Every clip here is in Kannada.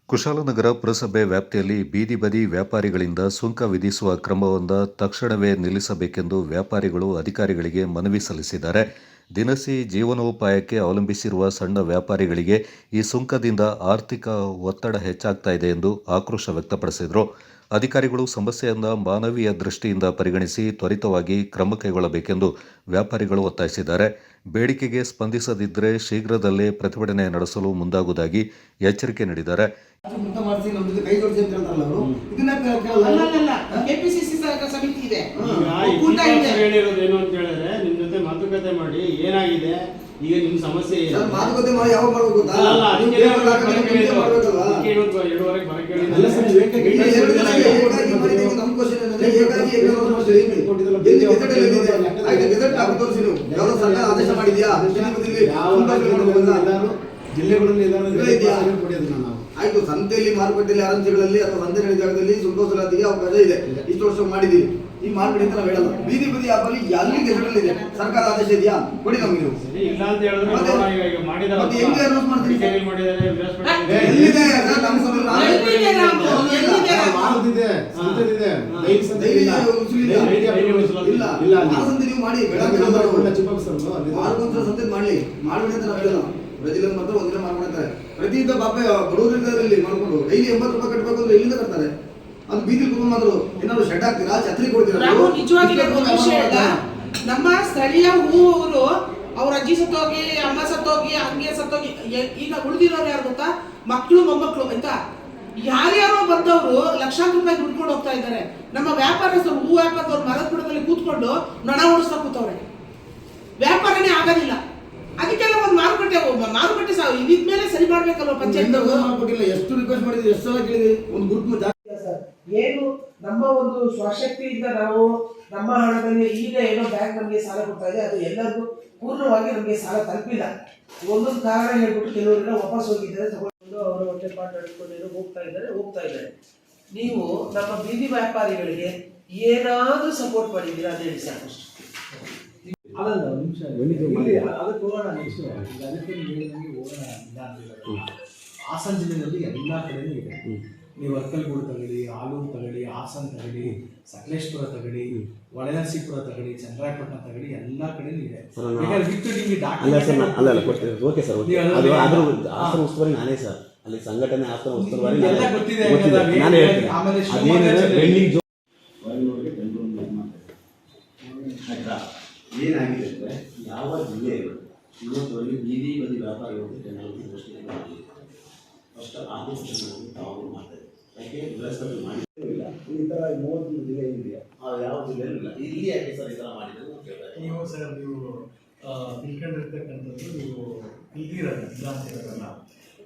ಕುಶಾಲನಗರ ಪುರಸಭೆ ವ್ಯಾಪ್ತಿಯಲ್ಲಿ ಬೀದಿ ಬದಿ ವ್ಯಾಪಾರಿಗಳಿಂದ ಸುಂಕ ವಿಧಿಸುವ ಕ್ರಮವನ್ನು ತಕ್ಷಣವೇ ನಿಲ್ಲಿಸಬೇಕೆಂದು ವ್ಯಾಪಾರಿಗಳು ಅಧಿಕಾರಿಗಳಿಗೆ ಮನವಿ ಸಲ್ಲಿಸಿದ್ದಾರೆ. ದಿನಸಿ ಜೀವನೋಪಾಯಕ್ಕೆ ಅವಲಂಬಿಸಿರುವ ಸಣ್ಣ ವ್ಯಾಪಾರಿಗಳಿಗೆ ಈ ಸುಂಕದಿಂದ ಆರ್ಥಿಕ ಒತ್ತಡ ಹೆಚ್ಚಾಗ್ತಾ ಇದೆ ಎಂದು ಆಕ್ರೋಶ ವ್ಯಕ್ತಪಡಿಸಿದರು. ಅಧಿಕಾರಿಗಳು ಸಮಸ್ಯೆಯನ್ನು ಮಾನವೀಯ ದೃಷ್ಟಿಯಿಂದ ಪರಿಗಣಿಸಿ ತ್ವರಿತವಾಗಿ ಕ್ರಮ ಕೈಗೊಳ್ಳಬೇಕೆಂದು ವ್ಯಾಪಾರಿಗಳು ಒತ್ತಾಯಿಸಿದ್ದಾರೆ. ಬೇಡಿಕೆಗೆ ಸ್ಪಂದಿಸದಿದ್ದರೆ ಶೀಘ್ರದಲ್ಲೇ ಪ್ರತಿಭಟನೆ ನಡೆಸಲು ಮುಂದಾಗುವುದಾಗಿ ಎಚ್ಚರಿಕೆ ನೀಡಿದ್ದಾರೆ. ಮಾತುಕತೆ ಮಾಡಿ ಏನಾಗಿದೆ ಈಗ ನಿಮ್ಮ ಸಮಸ್ಯೆ ಮಾತುಕತೆ ಮಾಡಿ ಯಾವಾಗ ಮಾಡಬೇಕು ಗೊತ್ತಾ? ಆದೇಶ ಮಾಡಿದ್ಯಾ ಜಿಲ್ಲೆಗಳಲ್ಲಿ ಆಯ್ತು, ಸಂತೆಯಲ್ಲಿ ಮಾರುಕಟ್ಟೆಯಲ್ಲಿ ಆರಂಭಗಳಲ್ಲಿ ಅಥವಾ ಸಂತೆ ನಡೆದ ಜಾಗದಲ್ಲಿ ಸುಂಕ ವಸೂಲಾತಿಗೆ ಅವಕಾಶ ಇದೆ. ಇಷ್ಟು ವರ್ಷ ಮಾಡಿದ್ದೀವಿ, ಈ ಮಾರ್ಕೆಟ್ ಅಂತ ನಾವು ಹೇಳಲ್ಲ. ಬೀದಿ ಬದಿ ವ್ಯಾಪಾರಿ ಅಲ್ಲಿ ಗೆಜೆಟಲ್ಲಿದೆ, ಸರ್ಕಾರ ಆದೇಶ ಇದೆಯಾ ಕೊಡಿ ನಮಗೆ. ನೀವು ಮತ್ತೆ ಹೆಂಗೆ ಅನೌನ್ಸ್ ಮಾಡ್ತೀವಿ? ನೀವು ಮಾಡಿ ಸಂತೆ ಮಾಡ್ಲಿ ಮಾಡ್ಬಿಡಿ ಅಂತ ನಾವು ಹೇಳಲ್ಲ. ಪ್ರಜೆಗಳು ಮಾತ್ರ ಒಂದಿನ ಮಾಡ್ಕೊಳ್ತಾರೆ. ಪ್ರತಿಯೊಂದು ಪಾಪ ಬಡವರಲ್ಲಿ ಮಾಡ್ಕೊಂಡು ಡೈಲಿ 80 ರೂಪಾಯಿ ಕಟ್ಟಬೇಕು ಅಂದ್ರೆ ಎಲ್ಲಿಂದ ಕಟ್ತಾರೆ? ಅದು ಬೀದಿ ಕುಟುಂಬ ಮಾತ್ರ ಏನಾದ್ರು ಶೆಡ್ ಹಾಕ್ತೀರಾ, ಛತ್ರಿ ಕೊಡ್ತೀರಾ? ನಮ್ಮ ಸ್ಥಳೀಯ ಊರು ಅವ್ರ ಅಜ್ಜಿ ಸತ್ತೋಗಿ, ಅಮ್ಮ ಸತ್ತೋಗಿ, ಹಂಗೆ ಸತ್ತೋಗಿ, ಈಗ ಉಳಿದಿರೋರು ಯಾರು ಗೊತ್ತಾ? ಮಕ್ಕಳು ಮೊಮ್ಮಕ್ಕಳು ಆಯ್ತಾ, ಯಾರ್ಯಾರೋ ಬಂದವರು ಲಕ್ಷಾಂತರ ರೂಪಾಯಿ ದುಡ್ಕೊಂಡು ಹೋಗ್ತಾ ಇದ್ದಾರೆ. ನಮ್ಮ ವ್ಯಾಪಾರಸ್ಥರು, ಹೂ ವ್ಯಾಪಾರದವ್ರು ಮರದ ಬುಡದಲ್ಲಿ ಕೂತ್ಕೊಂಡು ನೊಣ ಓಡಿಸ್ತಾ ಕೂತವ್ರೆ. ವ್ಯಾಪಾರನೇ ಆಗೋದಿಲ್ಲ. ಅದಕ್ಕೆಲ್ಲ ಒಂದು ಮಾರುಕಟ್ಟೆ ಇದ್ಮೇಲೆ ಸರಿ ಮಾಡ್ಬೇಕಲ್ವ ಪಂಚಾಯತ್. ಎಷ್ಟು ರಿಕ್ವೆಸ್ಟ್ ಮಾಡಿದ್ವಿ, ಎಷ್ಟು ಸಲ ಕೇಳಿದ್ವಿ, ಒಂದು ಗ್ರೂಪ್ ಏನು ನಮ್ಮ ಒಂದು ಸ್ವಶಕ್ತಿಯಿಂದ ನಾವು ನಮ್ಮ ಹಣದಲ್ಲಿ ಈಗ ಏನೋ ಬ್ಯಾಂಕ್ ನಮಗೆ ಸಾಲ ಕೊಡ್ತಾ ಇದೆ, ಅದು ಎಲ್ಲರಿಗೂ ಪೂರ್ಣವಾಗಿ ನಮಗೆ ಸಾಲ ತಲುಪಿಲ್ಲ. ಒಂದೊಂದು ಕಾರಣ ಹೇಳ್ಬಿಟ್ಟು ಕೆಲವರೆಲ್ಲ ವಾಪಸ್ ಹೋಗಿದ್ದಾರೆ, ತಗೊಂಡು ಅವರ ಹೊಟ್ಟೆಪಾಟ ಹಿಡ್ಕೊಂಡು ಹೋಗ್ತಾ ಇದ್ದಾರೆ. ನೀವು ನಮ್ಮ ಬೀದಿ ವ್ಯಾಪಾರಿಗಳಿಗೆ ಏನಾದರೂ ಸಪೋರ್ಟ್ ಮಾಡಿದ್ದೀರಾ ಅಂತ ಹೇಳಿ ಸಾಕಷ್ಟು. ಹಾಸನ ಜಿಲ್ಲೆಯಲ್ಲಿ ಎಲ್ಲ ಕಡೆನೂ ಇದೆ. ನೀವು ಅರ್ಕಲ್ಗೂಡು ತಗೊಳ್ಳಿ, ಆಲೂರು ತಗೊಳ್ಳಿ, ಹಾಸನ ತಗೊಳ್ಳಿ, ಸಕಲೇಶ್ಪುರ ತಗೊಳ್ಳಿ, ಒಳನರಸೀಪುರ ತಗೊಳ್ಳಿ, ಚನ್ನರಾಯಪಟ್ಟಣ ತಗೊಳ್ಳಿ, ಎಲ್ಲ ಕಡೆನೂ ಇದೆ. ನಾನೇ ಸರ್ ಅಲ್ಲಿ ಸಂಘಟನೆ ಹಾಸನ ಉಸ್ತುವಾರಿ ಏನಾಗಿದೆ ಅಂದರೆ ಯಾವ ಜಿಲ್ಲೆಗಳು ಇವತ್ತುವರೆಗೆ ಬೀದಿ ಬದಿ ವ್ಯಾಪಾರಿಗಳು ಜನರನ್ನು ಘೋಷಣೆ ಮಾಡಿಲ್ಲ. ಫಸ್ಟ್ ಆದೇಶಗಳನ್ನು ತಾವು ಮಾಡ್ತಾರೆ. ಯಾಕೆ ವ್ಯವಸ್ಥೆ ಮಾಡಿಲ್ಲ. ಈ ಥರ 31 ಜಿಲ್ಲೆ ಇದೆಯಾ? ಯಾವ ಜಿಲ್ಲೆಯಲ್ಲೂ ಇಲ್ಲ. ಇಲ್ಲಿ ಯಾಕೆ ಸರ್ ಈ ಥರ ಮಾಡಿದ್ರು ಅಂತ ಕೇಳ್ತಾರೆ. ನೀವು ಸರ್ ನೀವು ತಿಳ್ಕೊಂಡಿರ್ತಕ್ಕಂಥದ್ದು ನೀವು ಇಲ್ದಿರಲ್ಲ ಇಲ್ಲ ಅಂತ ಹೇಳೋಲ್ಲ.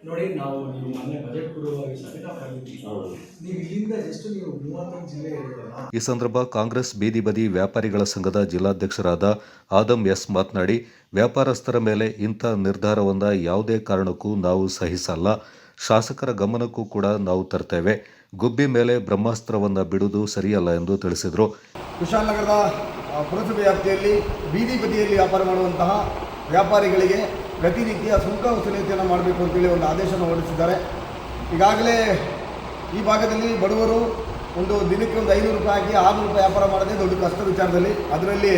ನೋಡಿ, ನೀವು ಮೊನ್ನೆ ಬಜೆಟ್ ಪೂರ್ವವಾಗಿ ಸಮೇತ ಮಾಡಿದ್ದೀವಿ. ನೀವು ಇಲ್ಲಿಂದ ಜಸ್ಟ್ ನೀವು 31 ಜಿಲ್ಲೆ ಇರುತ್ತಲ್ಲ. ಈ ಸಂದರ್ಭ ಕಾಂಗ್ರೆಸ್ ಬೀದಿ ಬದಿ ವ್ಯಾಪಾರಿಗಳ ಸಂಘದ ಜಿಲ್ಲಾಧ್ಯಕ್ಷರಾದ ಆದಂ ಎಸ್ ಮಾತನಾಡಿ, ವ್ಯಾಪಾರಸ್ಥರ ಮೇಲೆ ಇಂಥ ನಿರ್ಧಾರವನ್ನು ಯಾವುದೇ ಕಾರಣಕ್ಕೂ ನಾವು ಸಹಿಸಲ್ಲ. ಶಾಸಕರ ಗಮನಕ್ಕೂ ಕೂಡ ನಾವು ತರ್ತೇವೆ. ಗುಬ್ಬಿ ಮೇಲೆ ಬ್ರಹ್ಮಾಸ್ತ್ರವನ್ನು ಬಿಡುವುದು ಸರಿಯಲ್ಲ ಎಂದು ತಿಳಿಸಿದರು. ಕುಶಾಲನಗರದ ಪುರಸಭೆ ವ್ಯಾಪ್ತಿಯಲ್ಲಿ ಬೀದಿ ಬದಿಯಲ್ಲಿ ವ್ಯಾಪಾರ ಮಾಡುವಂತಹ ವ್ಯಾಪಾರಿಗಳಿಗೆ ಪ್ರತಿನಿತ್ಯ ಸುಂಕ ವಸೂಲಿಯನ್ನು ಮಾಡಬೇಕು ಅಂತೇಳಿ ಒಂದು ಆದೇಶವನ್ನು ಹೊರಡಿಸಿದ್ದಾರೆ. ಈಗಾಗಲೇ ಈ ಭಾಗದಲ್ಲಿ ಬಡವರು ಒಂದು ದಿನಕ್ಕೆ ಒಂದು 500 ರೂಪಾಯಿ ಹಾಕಿ 600 ರೂಪಾಯಿ ವ್ಯಾಪಾರ ಮಾಡೋದೇ ದೊಡ್ಡ ಕಷ್ಟ ವಿಚಾರದಲ್ಲಿ. ಅದರಲ್ಲಿ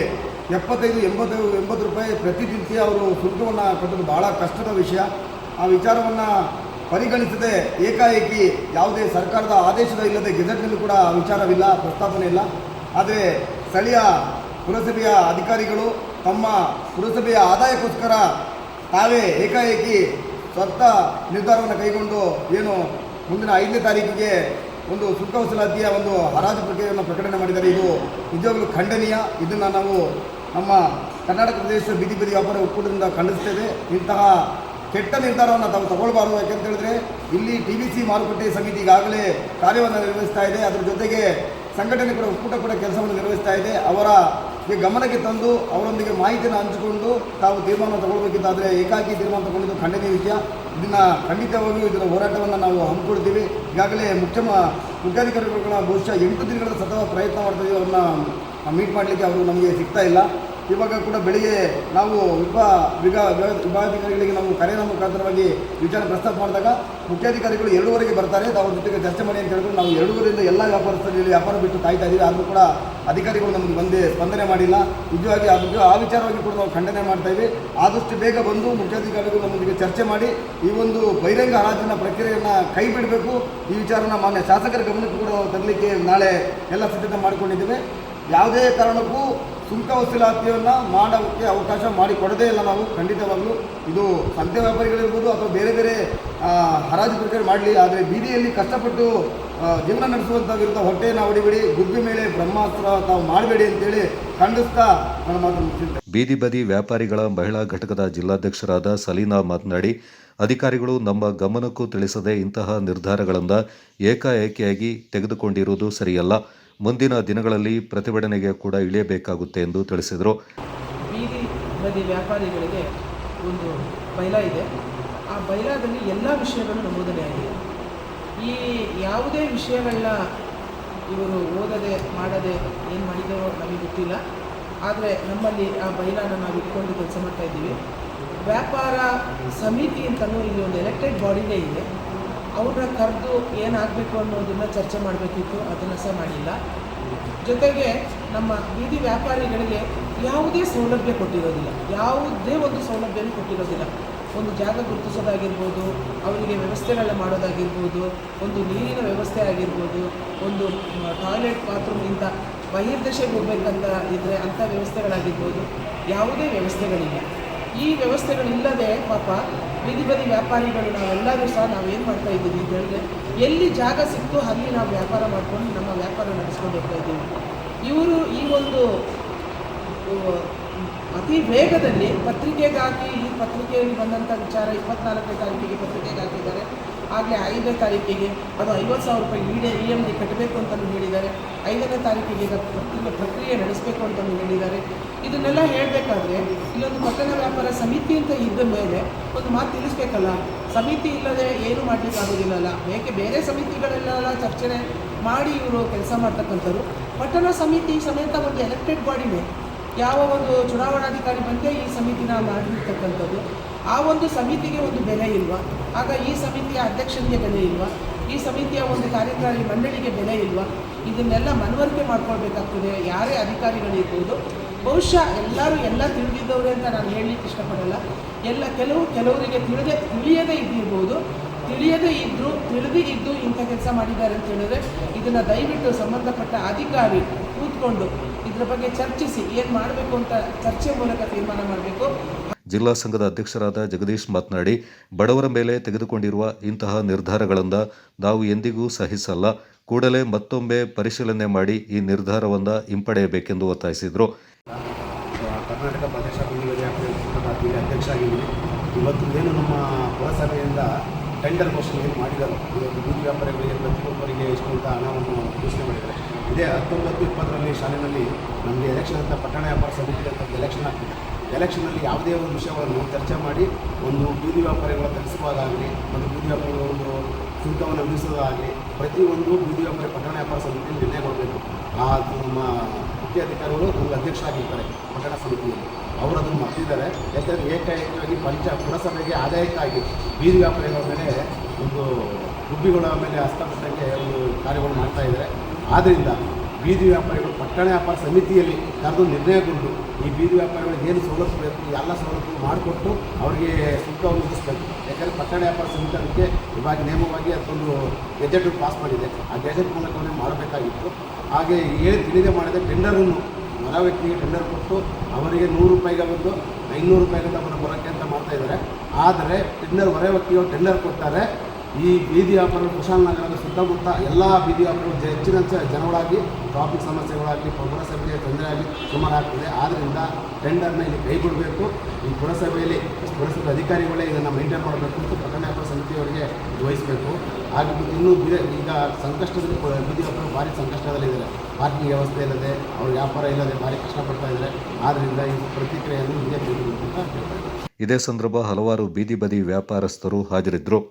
75-80 ರೂಪಾಯಿ ಪ್ರತಿನಿತ್ಯ ಅವರು ಶುಲ್ಕವನ್ನು ಕಟ್ಟೋದು ಭಾಳ ಕಷ್ಟದ ವಿಷಯ. ಆ ವಿಚಾರವನ್ನು ಪರಿಗಣಿಸದೆ ಏಕಾಏಕಿ ಯಾವುದೇ ಸರ್ಕಾರದ ಆದೇಶದ ಇಲ್ಲದೆ ಗೆಜೆಟ್ನಲ್ಲೂ ಕೂಡ ವಿಚಾರವಿಲ್ಲ, ಪ್ರಸ್ತಾಪನೆ ಇಲ್ಲ. ಆದರೆ ಸ್ಥಳೀಯ ಪುರಸಭೆಯ ಅಧಿಕಾರಿಗಳು ತಮ್ಮ ಪುರಸಭೆಯ ಆದಾಯಕ್ಕೋಸ್ಕರ ತಾವೇ ಏಕಾಏಕಿ ಸ್ವಂತ ನಿರ್ಧಾರವನ್ನು ಕೈಗೊಂಡು ಏನು ಮುಂದಿನ 5ನೇ ತಾರೀಕಿಗೆ ಒಂದು ಸುಂಕ ವಸೂಲಾತಿಯ ಒಂದು ಹರಾಜು ಪ್ರಕ್ರಿಯೆಯನ್ನು ಪ್ರಕಟಣೆ ಮಾಡಿದ್ದಾರೆ. ಇದು ನಿಜವಾಗಲೂ ಖಂಡನೀಯ. ಇದನ್ನು ನಾವು ನಮ್ಮ ಕರ್ನಾಟಕ ಪ್ರದೇಶ ಬೀದಿ ಬದಿ ವ್ಯಾಪಾರ ಒಕ್ಕೂಟದಿಂದ ಖಂಡಿಸ್ತೇವೆ. ಇಂತಹ ಕೆಟ್ಟ ನಿರ್ಧಾರವನ್ನು ತಾವು ತಗೊಳ್ಬಾರ್ದು. ಯಾಕೆಂತ ಹೇಳಿದ್ರೆ ಇಲ್ಲಿ TBC ಮಾರುಕಟ್ಟೆ ಸಮಿತಿ ಈಗಾಗಲೇ ಕಾರ್ಯವನ್ನು ನಿರ್ವಹಿಸ್ತಾ ಇದೆ. ಅದರ ಜೊತೆಗೆ ಸಂಘಟನೆ ಕೂಡ ಒಕ್ಕೂಟ ಕೂಡ ಕೆಲಸವನ್ನು ನಿರ್ವಹಿಸ್ತಾ ಇದೆ. ಅವರ ಗಮನಕ್ಕೆ ತಂದು ಅವರೊಂದಿಗೆ ಮಾಹಿತಿಯನ್ನು ಹಂಚಿಕೊಂಡು ತಾವು ತೀರ್ಮಾನ ತಗೊಳ್ಬೇಕಿದ್ದಾದರೆ ಏಕಾಏಕಿ ತೀರ್ಮಾನ ತಗೊಂಡಿದ್ದು ಖಂಡನೀಯ ವಿಷಯ. ಇದನ್ನು ಖಂಡಿತವಾಗಿಯೂ ಇದರ ಹೋರಾಟವನ್ನು ನಾವು ಹಮ್ಮಿಕೊಳ್ತೀವಿ. ಈಗಾಗಲೇ ಮುಖ್ಯಾಧಿಕಾರಿಗಳ ಬಹುಶಃ 8 ದಿನಗಳ ಸತತ ಪ್ರಯತ್ನ ಮಾಡ್ತಿದ್ದೀವಿ. ಅವ್ರನ್ನ ಮೀಟ್ ಮಾಡಲಿಕ್ಕೆ ಅವರು ನಮಗೆ ಸಿಗ್ತಾ ಇಲ್ಲ. ಇವಾಗ ಕೂಡ ಬೆಳಿಗ್ಗೆ ನಾವು ವಿಭಾಗಾಧಿಕಾರಿಗಳಿಗೆ ನಾವು ಕರೆಯ ಮುಖಾಂತರವಾಗಿ ವಿಚಾರ ಪ್ರಸ್ತಾಪ ಮಾಡಿದಾಗ ಮುಖ್ಯಾಧಿಕಾರಿಗಳು 2:30ಗೆ ಬರ್ತಾರೆ, ಅವ್ರ ಜೊತೆಗೆ ಚರ್ಚೆ ಮಾಡಿ ಅಂತ ಹೇಳಿದ್ರು. ನಾವು 2:30ರಿಂದ ಎಲ್ಲ ವ್ಯಾಪಾರಸ್ಥರಲ್ಲಿ ವ್ಯಾಪಾರ ಬಿಟ್ಟು ಕಾಯ್ತಾ ಇದ್ದೀವಿ. ಆದರೂ ಕೂಡ ಅಧಿಕಾರಿಗಳು ನಮಗೆ ಬಂದೇ ಸ್ಪಂದನೆ ಮಾಡಿಲ್ಲ. ನಿಜವಾಗಿ ಆ ವಿಚಾರವಾಗಿ ಕೂಡ ನಾವು ಖಂಡನೆ ಮಾಡ್ತಾ ಇದ್ದೀವಿ. ಆದಷ್ಟು ಬೇಗ ಬಂದು ಮುಖ್ಯಾಧಿಕಾರಿಗಳು ನಮ್ಮೊಂದಿಗೆ ಚರ್ಚೆ ಮಾಡಿ ಈ ಒಂದು ಬಹಿರಂಗ ಹರಾಜಿನ ಪ್ರಕ್ರಿಯೆಯನ್ನು ಕೈ ಬಿಡಬೇಕು. ಈ ವಿಚಾರನ ಮಾನ್ಯ ಶಾಸಕರ ಗಮನಕ್ಕೆ ಕೂಡ ತರಲಿಕ್ಕೆ ನಾಳೆ ಎಲ್ಲ ಸಿದ್ಧತೆ ಮಾಡಿಕೊಂಡಿದ್ದೇವೆ. ಯಾವುದೇ ಕಾರಣಕ್ಕೂ ಸುಂಕ ವಸೂಲಾತಿಯನ್ನು ಮಾಡೋಕ್ಕೆ ಅವಕಾಶ ಮಾಡಿಕೊಡದೇ ಇಲ್ಲ ನಾವು. ಖಂಡಿತವಾಗಲೂ ಇದು ಸಂತೆ ವ್ಯಾಪಾರಿಗಳಿರ್ಬೋದು ಅಥವಾ ಬೇರೆ ಬೇರೆ ಹರಾಜು ಪ್ರಕ್ರಿಯೆ ಮಾಡಲಿ, ಆದರೆ ಬೀದಿಯಲ್ಲಿ ಕಷ್ಟಪಟ್ಟು ಜೀವನ ನಡೆಸುವಂಥ ವಿರುದ್ಧ ಹೊಟ್ಟೆಯನ್ನು ಹೊಡಿಬೇಡಿ, ಗುಬ್ಬಿ ಮೇಲೆ ಬ್ರಹ್ಮಾಸ್ತ್ರ ತಾವು ಮಾಡಬೇಡಿ ಅಂತೇಳಿ ಖಂಡಿಸ್ತಾ ನನ್ನ ಮಾತನ್ನು ಮುಗಿಸುತ್ತೇನೆ. ಬೀದಿ ಬದಿ ವ್ಯಾಪಾರಿಗಳ ಮಹಿಳಾ ಘಟಕದ ಜಿಲ್ಲಾಧ್ಯಕ್ಷರಾದ ಸಲೀನಾ ಮಾತನಾಡಿ, ಅಧಿಕಾರಿಗಳು ನಮ್ಮ ಗಮನಕ್ಕೂ ತಿಳಿಸದೆ ಇಂತಹ ನಿರ್ಧಾರಗಳನ್ನು ಏಕಾಏಕಿಯಾಗಿ ತೆಗೆದುಕೊಂಡಿರುವುದು ಸರಿಯಲ್ಲ. ಮುಂದಿನ ದಿನಗಳಲ್ಲಿ ಪ್ರತಿಭಟನೆಗೆ ಕೂಡ ಇಳಿಯಬೇಕಾಗುತ್ತೆ ಎಂದು ತಿಳಿಸಿದರು. ಬೀದಿ ಬದಿ ವ್ಯಾಪಾರಿಗಳಿಗೆ ಒಂದು ಬೈಲಾ ಇದೆ. ಆ ಬೈಲಾದಲ್ಲಿ ಎಲ್ಲ ವಿಷಯಗಳು ನಮೂದನೆಯಾಗಿದೆ. ಈ ಯಾವುದೇ ವಿಷಯಗಳನ್ನ ಇವರು ಓದದೆ ಮಾಡದೆ ಏನು ಮಾಡಿದರೋ ನಮಗೆ ಗೊತ್ತಿಲ್ಲ. ಆದರೆ ನಮ್ಮಲ್ಲಿ ಆ ಬೈಲಾನ ನಾವು ಇಟ್ಕೊಂಡು ಕೆಲಸ ಮಾಡ್ತಾ ಇದ್ದೀವಿ. ವ್ಯಾಪಾರ ಸಮಿತಿ ಅಂತಲೂ ಇಲ್ಲಿ ಒಂದು ಎಲೆಕ್ಟೆಡ್ ಬಾಡಿನೇ ಇದೆ. ಅವ್ರನ್ನ ಕರೆದು ಏನಾಗಬೇಕು ಅನ್ನೋದನ್ನು ಚರ್ಚೆ ಮಾಡಬೇಕಿತ್ತು, ಅದನ್ನು ಸಹ ಮಾಡಿಲ್ಲ. ಜೊತೆಗೆ ನಮ್ಮ ಬೀದಿ ವ್ಯಾಪಾರಿಗಳಿಗೆ ಯಾವುದೇ ಸೌಲಭ್ಯ ಕೊಟ್ಟಿರೋದಿಲ್ಲ, ಯಾವುದೇ ಒಂದು ಸೌಲಭ್ಯನೂ ಕೊಟ್ಟಿರೋದಿಲ್ಲ. ಒಂದು ಜಾಗ ಗುರುತಿಸೋದಾಗಿರ್ಬೋದು, ಅವರಿಗೆ ವ್ಯವಸ್ಥೆಗಳನ್ನ ಮಾಡೋದಾಗಿರ್ಬೋದು, ಒಂದು ನೀರಿನ ವ್ಯವಸ್ಥೆ ಆಗಿರ್ಬೋದು, ಒಂದು ಟಾಯ್ಲೆಟ್ ಬಾತ್ರೂಮಿಂದ ಬಹಿರ್ದೆಸೆಗೆ ಹೋಗ್ಬೇಕಂತ ಇದ್ದರೆ ಅಂಥ ವ್ಯವಸ್ಥೆಗಳಾಗಿರ್ಬೋದು, ಯಾವುದೇ ವ್ಯವಸ್ಥೆಗಳಿಲ್ಲ. ಈ ವ್ಯವಸ್ಥೆಗಳಿಲ್ಲದೆ ಪಾಪ ಬೀದಿ ಬದಿ ವ್ಯಾಪಾರಿಗಳು ನಾವೆಲ್ಲರೂ ಸಹ ನಾವೇನು ಮಾಡ್ತಾ ಇದ್ದೀವಿ ಅಂತ ಹೇಳಿದ್ರೆ, ಎಲ್ಲಿ ಜಾಗ ಸಿಕ್ತು ಅಲ್ಲಿ ನಾವು ವ್ಯಾಪಾರ ಮಾಡ್ಕೊಂಡು ನಮ್ಮ ವ್ಯಾಪಾರ ನಡೆಸ್ಕೊಂಡು ಹೋಗ್ತಾ ಇದ್ದೀವಿ. ಇವರು ಈ ಒಂದು ಅತಿ ವೇಗದಲ್ಲಿ ಪತ್ರಿಕೆಗೆ ಹಾಕಿ, ಈ ಪತ್ರಿಕೆಯಲ್ಲಿ ಬಂದಂಥ ವಿಚಾರ 24ನೇ ತಾರೀಕಿಗೆ ಪತ್ರಿಕೆಗೆ ಹಾಕಿದ್ದಾರೆ. ಆಗಲೇ 5ನೇ ತಾರೀಕಿಗೆ ಅದು 50,000 ರೂಪಾಯಿ EMD ಕಟ್ಟಬೇಕು ಅಂತಲೂ ಹೇಳಿದ್ದಾರೆ. 5ನೇ ತಾರೀಕಿಗೆ ಪ್ರಕ್ರಿಯೆ ನಡೆಸಬೇಕು ಅಂತಲೂ ಹೇಳಿದ್ದಾರೆ. ಇದನ್ನೆಲ್ಲ ಹೇಳಬೇಕಾದ್ರೆ ಇಲ್ಲೊಂದು ಪಟ್ಟಣ ವ್ಯಾಪಾರ ಸಮಿತಿ ಅಂತ ಇದ್ದ ಮೇಲೆ ಒಂದು ಮಾತು ತಿಳಿಸ್ಬೇಕಲ್ಲ. ಸಮಿತಿ ಇಲ್ಲದೆ ಏನು ಮಾಡಲಿಕ್ಕಾಗೋದಿಲ್ಲಲ್ಲ. ಬೇರೆ ಸಮಿತಿಗಳೆಲ್ಲ ಚರ್ಚೆ ಮಾಡಿ ಇವರು ಕೆಲಸ ಮಾಡ್ತಕ್ಕಂಥವ್ರು. ಪಟ್ಟಣ ಸಮಿತಿ ಸಮೇತ ಒಂದು ಎಲೆಕ್ಟೆಡ್ ಬಾಡಿನೇ. ಯಾವ ಒಂದು ಚುನಾವಣಾಧಿಕಾರಿ ಬಂದೇ ಈ ಸಮಿತಿನ ಮಾಡಿರ್ತಕ್ಕಂಥದ್ದು. ಆ ಒಂದು ಸಮಿತಿಗೆ ಒಂದು ಬೆಲೆ ಇಲ್ವಾ? ಆಗ ಈ ಸಮಿತಿಯ ಅಧ್ಯಕ್ಷನಿಗೆ ಬೆಲೆ ಇಲ್ವಾ? ಈ ಸಮಿತಿಯ ಒಂದು ಕಾರ್ಯಕಾರಿ ಮಂಡಳಿಗೆ ಬೆಲೆ ಇಲ್ವಾ? ಇದನ್ನೆಲ್ಲ ಮನವರಿಕೆ ಮಾಡ್ಕೊಳ್ಬೇಕಾಗ್ತದೆ. ಯಾರೇ ಅಧಿಕಾರಿಗಳಿರ್ಬೋದು, ಬಹುಶಃ ಎಲ್ಲರೂ ಎಲ್ಲ ತಿಳಿದಿದ್ದವ್ರೆ ಅಂತ ನಾನು ಹೇಳಲಿಕ್ಕೆ ಇಷ್ಟಪಡಲ್ಲ. ಕೆಲವರಿಗೆ ತಿಳಿಯದೇ ಇದ್ದಿರ್ಬೋದು, ತಿಳಿಯದೇ ಇದ್ದು ಇಂಥ ಕೆಲಸ ಮಾಡಿದ್ದಾರೆ ಅಂತ ಹೇಳಿದ್ರೆ ಇದನ್ನು ದಯವಿಟ್ಟು ಸಂಬಂಧಪಟ್ಟ ಅಧಿಕಾರಿ ಕೂತ್ಕೊಂಡು ಇದ್ರ ಬಗ್ಗೆ ಚರ್ಚಿಸಿ ಏನು ಮಾಡಬೇಕು ಅಂತ ಚರ್ಚೆ ಮೂಲಕ ತೀರ್ಮಾನ ಮಾಡಬೇಕು. ಜಿಲ್ಲಾ ಸಂಘದ ಅಧ್ಯಕ್ಷರಾದ ಜಗದೀಶ್ ಮಾತನಾಡಿ, ಬಡವರ ಮೇಲೆ ತೆಗೆದುಕೊಂಡಿರುವ ಇಂತಹ ನಿರ್ಧಾರಗಳನ್ನು ನಾವು ಎಂದಿಗೂ ಸಹಿಸಲ್ಲ. ಕೂಡಲೇ ಮತ್ತೊಮ್ಮೆ ಪರಿಶೀಲನೆ ಮಾಡಿ ಈ ನಿರ್ಧಾರವನ್ನು ಹಿಂಪಡೆಯಬೇಕೆಂದು ಒತ್ತಾಯಿಸಿದರು. ಕರ್ನಾಟಕ ಪ್ರದೇಶ ಬೀದಿ ಬದಿ ವ್ಯಾಪಾರಿ ಅಧ್ಯಕ್ಷ ಆಗಿದ್ದೀನಿ. ಇವತ್ತು ಏನು ನಮ್ಮ ಪುರಸಭೆಯಿಂದ ಟೆಂಡರ್ ಘೋಷಣೆ ಏನು ಮಾಡಿದ್ದಾರೆ, ಇವತ್ತು ಬೀದಿ ವ್ಯಾಪಾರಿಗಳಿಗೆ ಪ್ರತಿಯೊಬ್ಬರಿಗೆ ಎಷ್ಟು ಅಂತ ಹಣವನ್ನು ಘೋಷಣೆ ಮಾಡಿದ್ದಾರೆ. ಇದೇ 19-20ರಲ್ಲಿ ಶಾಲೆಯಲ್ಲಿ ನಮಗೆ ಎಲೆಕ್ಷನ್ ಅಂತ ಪಟ್ಟಣ ವ್ಯಾಪಾರ ಸಮಿತಿ ಅಂತ ಎಲೆಕ್ಷನ್ ಆಗ್ತಿದೆ. ಎಲೆಕ್ಷನಲ್ಲಿ ಯಾವುದೇ ಒಂದು ವಿಷಯಗಳನ್ನು ಚರ್ಚೆ ಮಾಡಿ ಒಂದು ಬೀದಿ ವ್ಯಾಪಾರಿಗಳ ತರಿಸುವುದಾಗಲಿ ಮತ್ತು ಬೀದಿ ವ್ಯಾಪಾರಿಗಳ ಒಂದು ಶುಲ್ಕವನ್ನು ವಿಧಿಸೋದಾಗಲಿ ಪ್ರತಿಯೊಂದು ಬೀದಿ ವ್ಯಾಪಾರಿ ಪಟ್ಟಣ ವ್ಯಾಪಾರ ಸಮಿತಿಯಲ್ಲಿ ನಿರ್ಣಯಗೊಳ್ಳಬೇಕು. ನಮ್ಮ ಮುಖ್ಯ ಅಧಿಕಾರಿಗಳು ಒಂದು ಅಧ್ಯಕ್ಷರಾಗಿರ್ತಾರೆ ಪಟ್ಟಣ ಸಮಿತಿಯಲ್ಲಿ. ಅವರು ಅದನ್ನು ಮರ್ತಿದ್ದಾರೆ. ಯಾಕೆಂದರೆ ಏಕಾಏಕಿಯಾಗಿ ಪುರಸಭೆಗೆ ಆದಾಯಕ್ಕಾಗಿ ಬೀದಿ ವ್ಯಾಪಾರಿಗಳ ಮೇಲೆ ಒಂದು ಗುಬ್ಬಿಗಳ ಮೇಲೆ ಹಸ್ತಪಟ್ಟಂಗೆ ಒಂದು ಕಾರ್ಯಗಳು ಮಾಡ್ತಾ ಇದ್ದಾರೆ. ಆದ್ದರಿಂದ ಬೀದಿ ವ್ಯಾಪಾರಿಗಳು ಪಟ್ಟಣ ವ್ಯಾಪಾರ ಸಮಿತಿಯಲ್ಲಿ ಕರೆದು ನಿರ್ಣಯಗೊಂಡು ಈ ಬೀದಿ ವ್ಯಾಪಾರಿಗಳಿಗೆ ಏನು ಸವಲತ್ತು ಬೇಕು ಎಲ್ಲ ಸವಲತ್ತು ಮಾಡಿಕೊಟ್ಟು ಅವರಿಗೆ ಶುಲ್ಕವನ್ನು ವಿಧಿಸಬೇಕು. ಯಾಕಂದರೆ ಪಟ್ಟಣ ವ್ಯಾಪಾರ ಸಮಿತಿ ಅದಕ್ಕೆ ಇವಾಗ ನೇಮವಾಗಿ ಅದೊಂದು ಗೆಜೆಟ್ ಪಾಸ್ ಮಾಡಿದೆ. ಆ ಗೆಜೆಟ್ ಮೂಲಕವೇ ಮಾಡಬೇಕಾಗಿತ್ತು. ಹಾಗೆ ತಿಳಿದೇ ಮಾಡಿದೆ. ಟೆಂಡರನ್ನು ಹೊರ ವ್ಯಕ್ತಿಗೆ ಟೆಂಡರ್ ಕೊಟ್ಟು ಅವರಿಗೆ 100 ರೂಪಾಯಿಗೆ ಬಂದು 500 ರೂಪಾಯಿಗೆ ಬರೋಕ್ಕೆ ಅಂತ ಮಾಡ್ತಾಯಿದ್ದಾರೆ. ಆದರೆ ಹೊರ ವ್ಯಕ್ತಿಗಳು ಟೆಂಡರ್ ಕೊಟ್ಟಾರೆ. ಈ ಬೀದಿ ವ್ಯಾಪಾರಿಗಳು ಕುಶಾಲನಗರದ ಸುತ್ತಮುತ್ತ ಎಲ್ಲ ಬೀದಿ ವ್ಯಾಪಾರಿಗಳು ಹೆಚ್ಚಿನ ಜನಗಳಾಗಿ ಟ್ರಾಫಿಕ್ ಸಮಸ್ಯೆಗಳಾಗಲಿ ಪುರಸಭೆಗೆ ತೊಂದರೆ ಆಗಲಿ ಸುಮಾರು ಆಗ್ತಿದೆ. ಆದ್ದರಿಂದ ಟೆಂಡರ್ನ ಇಲ್ಲಿ ಕೈ ಬಿಡಬೇಕು. ಈ ಪುರಸಭೆ ಅಧಿಕಾರಿಗಳೇ ಇದನ್ನು ಮೇಂಟೈನ್ ಮಾಡಬೇಕು ಅಂತ ಪಟ್ಟಣ ವ್ಯಾಪಾರ ಸಮಿತಿಯವರಿಗೆ ವಹಿಸಬೇಕು. ಹಾಗೆ ಇನ್ನೂ ಈಗ ಸಂಕಷ್ಟದಲ್ಲಿ ಬೀದಿ ವ್ಯಾಪಾರ ಭಾರಿ ಸಂಕಷ್ಟದಲ್ಲಿದ್ದಾರೆ. ಪಾರ್ಕಿಂಗ್ ವ್ಯವಸ್ಥೆ ಇಲ್ಲದೆ ಅವ್ರ ವ್ಯಾಪಾರ ಇಲ್ಲದೆ ಭಾರಿ ಕಷ್ಟಪಡ್ತಾ ಇದ್ದಾರೆ. ಆದ್ದರಿಂದ ಈ ಪ್ರತಿಕ್ರಿಯೆಯನ್ನು ಇದೇ ಅಂತ ಹೇಳ್ತಾರೆ. ಇದೇ ಸಂದರ್ಭ ಹಲವಾರು ಬೀದಿ ಬದಿ ವ್ಯಾಪಾರಸ್ಥರು ಹಾಜರಿದ್ದರು.